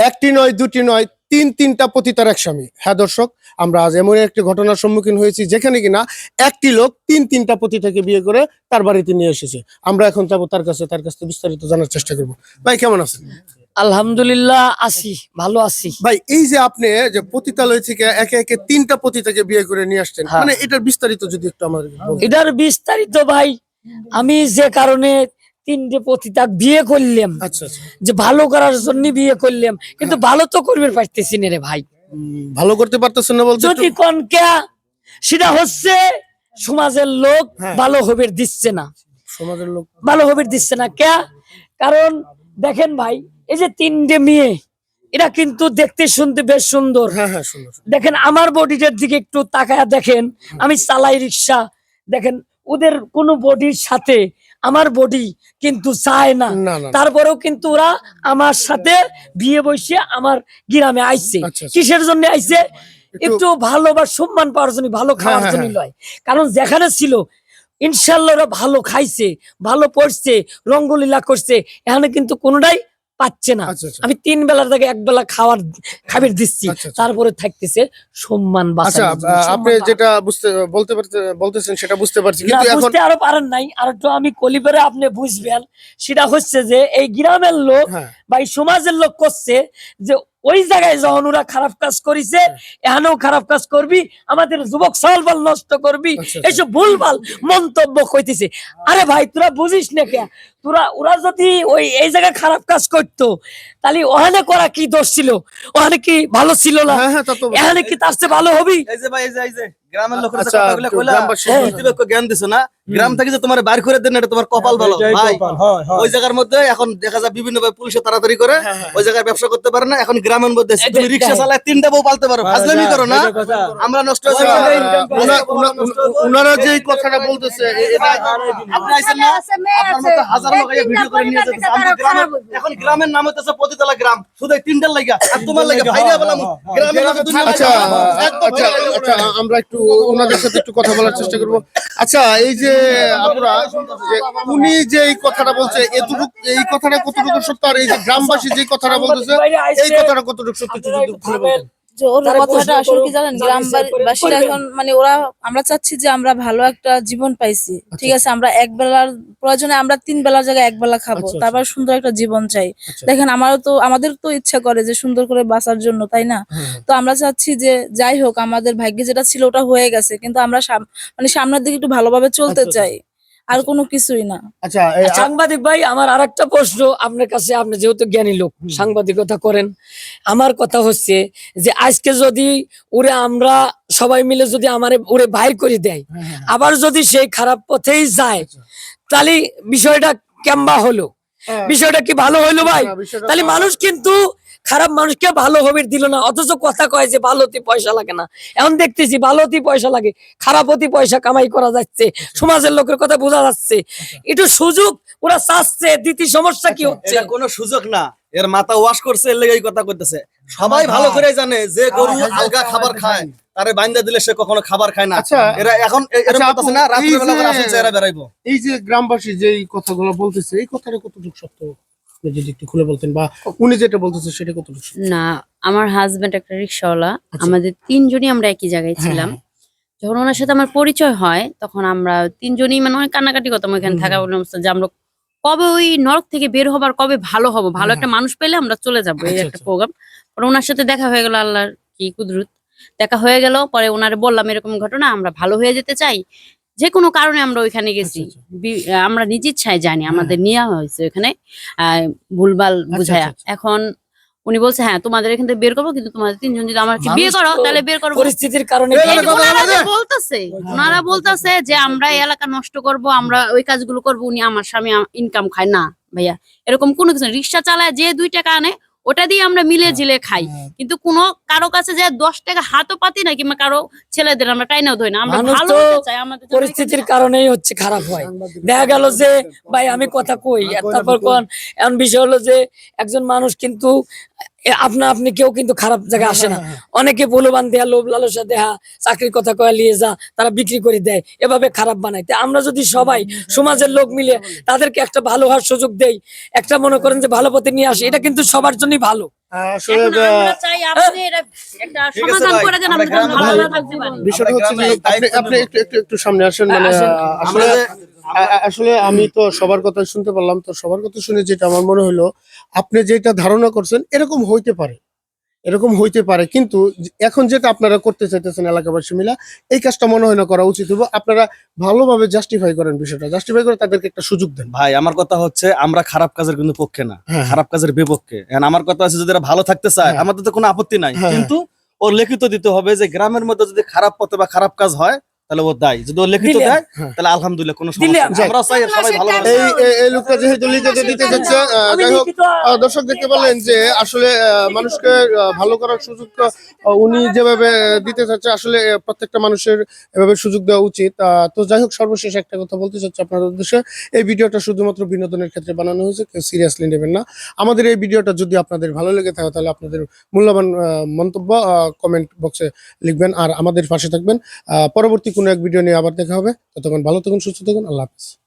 একটি নয়, দুটি নয়, তিনটা পতিতার এক স্বামী। হ্যাঁ দর্শক, আমরা আজ এমন একটি ঘটনার সম্মুখীন হয়েছি যেখানে কিনা একটি লোক তিনটা পতিতাকে বিয়ে করে তার বাড়িতে নিয়ে এসেছে। আমরা এখন যাবো তার কাছে বিস্তারিত জানার চেষ্টা করবো। ভাই কেমন আছেন? আলহামদুলিল্লাহ আছি, ভালো আছি। ভাই এই যে আপনি যে পতিতালয় থেকে একে একে তিনটা পতিতাকে বিয়ে করে নিয়ে আসছেন, হ্যাঁ। মানে এটার বিস্তারিত যদি একটু আমাদের বলতেন। এটার বিস্তারিত ভাই, আমি যে কারণে তিনটে পতিতা বিয়ে করলাম, আচ্ছা আচ্ছা, যে ভালো করার জন্য বিয়ে করলাম, কিন্তু ভালো তো করবে পারতেছি না রে ভাই। ভালো করতে পারতেছেন না বলতে যদি কনকা সেটা হচ্ছে সমাজের লোক হ্যাঁ। ভালো হবে দিচ্ছে না, সমাজের লোক ভালো হবে দিচ্ছে না কে? কারণ দেখেন ভাই, এই যে তিনটে মেয়ে, এরা কিন্তু দেখতে শুনতে বেশ সুন্দর। হ্যাঁ হ্যাঁ সুন্দর। দেখেন আমার বডিটার দিকে একটু তাকায়া দেখেন, আমি চালাই রিক্সা, দেখেন ওদের কোন বডির সাথে আমার বডি কিন্তু চায় না। না, না। তারপরেও কিন্তু ওরা আমার সাথে বিয়ে বসে আমার গ্রামে আইছে। আচ্ছা, আচ্ছা। কিসের জন্য আইছে? একটু ভালো বা সম্মান পাওয়ার জন্য, ভালো খাওয়ার হ্যাঁ, জন্য হ্যাঁ। লয়। কারণ যেখানে ছিল ইনশাল্লাহ ওরা ভালো খাইছে, ভালো পড়ছে, রঙ্গলীলা করছে, এখানে কিন্তু কোনোটাই পাচ্ছে না। আচ্ছা, আচ্ছা। আমি 3 বেলার থেকে 1 বেলা খাবার দিচ্ছি, আচ্ছা, আচ্ছা। তারপরে থাকতেছে সম্মান আচ্ছা, আপনি যেটা বলতেছেন সেটা বুঝতে পারছি, কিন্তু এখন বুঝতে আরো পারেন নাই, আর একটু আমি কলিপরে আপনি বুঝবেন। সেটা হচ্ছে যে এই গ্রামের লোক হ্যাঁ। বা এই সমাজের লোক করছে যে ওই জায়গায় যখন ওরা খারাপ কাজ করেছে, এখানেও খারাপ কাজ করবি, আমাদের যুবক সলবল নষ্ট করবি, আচ্ছা, আচ্ছা। এইসব ভুলভাল মন্তব্য কইতেছে। আরে ভাই তোরা বুঝিস না কে? ওরা যদি ওই এই জায়গায় খারাপ কাজ করতো, তাহলে ওখানে করা কি দোষ ছিল? ওখানে কি ভালো ছিল না? হ্যাঁ, হ্যাঁ, তা তো এখানে কি তার চেয়ে ভালো হবি? এই যে ভাই, এই যে গ্রামের লোকের আচ্ছা, কথাগুলো একটু কইলা, গ্রামবাসী কর্তৃপক্ষ জ্ঞান দিছো না, গ্রাম থেকে যে তোমার বাইর করে দেন, এটা তোমার কপাল ভালো ভাই। ওই জায়গার মধ্যে এখন দেখা যায় বিভিন্ন ভাবে পুলিশে তাড়াতাড়ি করে ওই জায়গায় ব্যবসা করতে পারে না। এখন গ্রামের মধ্যে তুমি রিক্সা চালায় 3টা বউ পালতে পারো, ফাজলামি করো না, আমরা নষ্ট হয়ে যাবো। ওনারা যে কথাটা বলতেছে আপনি আইছেন না, আপনার মতো হাজার লোক এই ভিডিও করে নিয়ে যাচ্ছে। এখন গ্রামের নাম হইতেছে পতিতলা গ্রাম, শুধু এই 3টার লাগা আর তোমার লাগা ভাইরা বললাম গ্রামের মধ্যে দুনিয়া আচ্ছা আচ্ছা আচ্ছা, আমরা একটু ওনাদের সাথে একটু কথা বলার চেষ্টা করব। আচ্ছা, এই যে আপনারা যে উনি যে এই কথাটা বলছে, এই কথাটা কতটুকু সত্য, আর এই যে গ্রামবাসী যে কথাটা বলতেছে এই কথাটা কতটুকু সত্য একটু যদি খুলে বলতেন। যে ওর কথাটা আসলে কি জানেন, গ্রামবাসীরা এখন মানে আমরা চাচ্ছি যে আমরা ভালো একটা জীবন পাইছি, ঠিক আছে, আমরা এক বেলার প্রয়োজনে আমরা 3 বেলার জায়গায় 1 বেলা খাবো, আচ্ছা, তারপর সুন্দর একটা জীবন চাই। আচ্ছা। দেখেন আমাদের তো ইচ্ছা করে যে সুন্দর করে বাঁচার জন্য, তাই না? হ্যাঁ। তো আমরা চাচ্ছি যে যাই হোক, আমাদের ভাগ্যে যেটা ছিল ওটা হয়ে গেছে, কিন্তু আমরা মানে সামনের দিকে একটু ভালোভাবে চলতে আচ্ছা, চাই, আর কোনো কিছুই না। আচ্ছা সাংবাদিক ভাই, আমার আরেকটা প্রশ্ন আপনার কাছে, আপনি যেহেতু জ্ঞানী লোক, সাংবাদিকতা করেন, আমার কথা হচ্ছে যে আজকে যদি আমরা সবাই মিলে যদি ওরে বাইর করে দেয়, আবার যদি সেই খারাপ পথেই যায়, তাহলে বিষয়টা কেমবা হলো? বিষয়টা কি ভালো হইলো ভাই? না, বিষয়টা তাহলে মানুষ কিন্তু খারাপ মানুষকে ভালো হবে দিল না, অথচ কথা কয় যে ভালো হতে পয়সা লাগে না। এখন দেখতেছি ভালো হতে পয়সা লাগে, খারাপ হতে পয়সা কামাই করা যাচ্ছে, সমাজের লোকের কথা বোঝা যাচ্ছে। একটু সুযোগ ওরা চাচ্ছে, দিতে সমস্যা কি হচ্ছে? এটা কোনো সুযোগ না, এর মাথা ওয়াশ করছে, এর লেগেই কথা কইতেছে। সবাই ভালো করে জানে যে গরু আলগা খাবার খায়, তারে বাইন্দা দিলে সে কখনো খাবার খায় না। আচ্ছা, এরা এখন এরকম আচ্ছা, করতেছে না, আপু, রাত্রে এই বেলা করে যে- আসল চেহারা বেরাইবো। এই যে গ্রামবাসী যে এই কথাগুলো বলতেছে, এই কথাটা কতটুকু সত্য আপনি যদি একটু খুলে বলতেন, বা উনি যেটা বলতেছে সেটা কতটুকু সত্য? না, আমার হাজবেন্ড একটা রিক্সাওয়ালা, আচ্ছা। আমাদের 3 জনই আমরা একই জায়গায় হ্যাঁ, ছিলাম। হ্যাঁ। যখন ওনার সাথে আমার পরিচয় হয়, তখন আমরা 3 জনই মানে অনেক কান্নাকাটি করতাম ওইখানে থাকা অবস্থা, যে আমরা কবে ওই নরক থেকে বের হবার, কবে ভালো হব, ভালো একটা মানুষ পেলে আমরা চলে যাবো, এই আচ্ছা, একটা আচ্ছা। প্রোগ্রাম। পরে ওনার সাথে দেখা হয়ে গেল, আল্লাহর কি কুদরত, দেখা হয়ে গেল। পরে ওনারে বললাম এরকম ঘটনা, আমরা ভালো হয়ে যেতে চাই, যে কোনো কারণে আমরা ওইখানে গেছি, আচ্ছা, আমরা নিজ ইচ্ছায় যাইনি, আমাদের নেওয়া হয়েছে ওখানে ভুলভাল বুঝায়া। আচ্ছা। এখন উনি বলছে হ্যাঁ তোমাদের এখান থেকে বের করবো, কিন্তু তোমাদের 3 জন যদি আমাকে বিয়ে করো মানুষ তো তাহলে বের করবো। পরিস্থিতির কারণে এই এই যে কথা ওনারা যে বলে। ওনারা বলতেছে যে আমরা এই এলাকা নষ্ট করব, আমরা ওই কাজগুলো করবো, উনি আমার স্বামী ইনকাম খায় না ভাইয়া, এরকম কোনো কিছু না। রিক্সা চালায় যে 2 টাকা আনে, ওটা দিয়ে আমরা মিলে জিলে খাই, কিন্তু কোনো কারো কাছে যে 10 টাকা হাতও পাতি না, কিংবা কারো ছেলেদের আমরা টাইনাও ধরি না, আমরা মানুষ ভালো তো হতে চাই, আমাদের জন্য পরিস্থিতির কারণেই হচ্ছে খারাপ হয়। দেখা গেল যে ভাই আমি কথা কই, আর তারপর এমন বিষয় হলো যে একজন মানুষ কিন্তু আপনি কেউ কিন্তু খারাপ জায়গায় আসে না। অনেকে প্রলোভন দেয়া, লোভ লালসা দেয়া, চাকরির কথা কয়া নিয়ে যা, তারা বিক্রি করে দেয়, এভাবে খারাপ বানায়। তা আমরা যদি সবাই সমাজের লোক মিলে তাদেরকে একটা ভালো হওয়ার সুযোগ দেই, একটা মনে করেন যে ভালো পথে নিয়ে আসে, এটা কিন্তু সবার জন্যই ভালো। আসলে এখন আমরা চাই আপনি এটা একটা ঠিক আছে সমাধান ভাই, করে দেন, আমরা আমরা যেন গ্রামে ভালো ভাই, থাকতে পারি। বিষয়টা আমরা হচ্ছে যে গ্রামে আপনি দায়িত্ব আপনি একটু একটু একটু সামনে আসেন মানে আসেন। আসলে আমরা আসলে আমি তো সবার কথা শুনতে পারলাম, তো সবার কথা শুনে যেটা আমার মনে হলো, আপনি যেটা ধারণা করছেন এরকম হইতে পারে, এরকম হইতে পারে, কিন্তু এখন যেটা আপনারা করতে চাইতেছেন এলাকাবাসী মিলা, এই কাজটা মনে হয় না করা উচিত হবে। আপনারা ভালোভাবে জাস্টিফাই করেন, বিষয়টা জাস্টিফাই করে তাদেরকে একটা সুযোগ দেন। ভাই আমার কথা হচ্ছে আমরা খারাপ কাজের কিন্তু পক্ষে না, হ্যাঁ। খারাপ কাজের বিপক্ষে। এখন আমার কথা আছে যদি এরা ভালো থাকতে চায় হ্যাঁ। আমাদের তো কোনো আপত্তি নাই, হ্যাঁ। কিন্তু ও লিখিত দিতে হবে যে গ্রামের মধ্যে যদি খারাপ পথে বা খারাপ কাজ হয় তাহলে ও দায়ী। যদি ও লিখিত দিলেন। দেয় হ্যাঁ। তাহলে আলহামদুলিল্লাহ কোনো সমস্যা দিলেন। নেই। আমরা চাই সবাই ভালো এই লোকটা যেহেতু লিখিত দিতে যাচ্ছে, যাই হোক, দর্শক দেখতে পেলেন যে আসলে মানুষকে ভালো করার সুযোগ উনি যেভাবে দিতে চাচ্ছে, আসলে প্রত্যেকটা মানুষের এভাবে সুযোগ দেওয়া উচিত। তো যাই হোক, সর্বশেষ একটা কথা বলতে চাচ্ছি আপনাদের উদ্দেশ্যে, এই ভিডিওটা শুধুমাত্র বিনোদনের ক্ষেত্রে বানানো হয়েছে, কেউ সিরিয়াসলি নেবেন না। আমাদের এই ভিডিওটা যদি আপনাদের ভালো লেগে থাকে তাহলে আপনাদের মূল্যবান মন্তব্য কমেন্ট বক্সে লিখবেন আর আমাদের পাশে থাকবেন। পরবর্তী কোনো এক ভিডিও নিয়ে আবার দেখা হবে। ততক্ষণ ভালো থাকুন, সুস্থ থাকুন, আল্লাহ হাফেজ।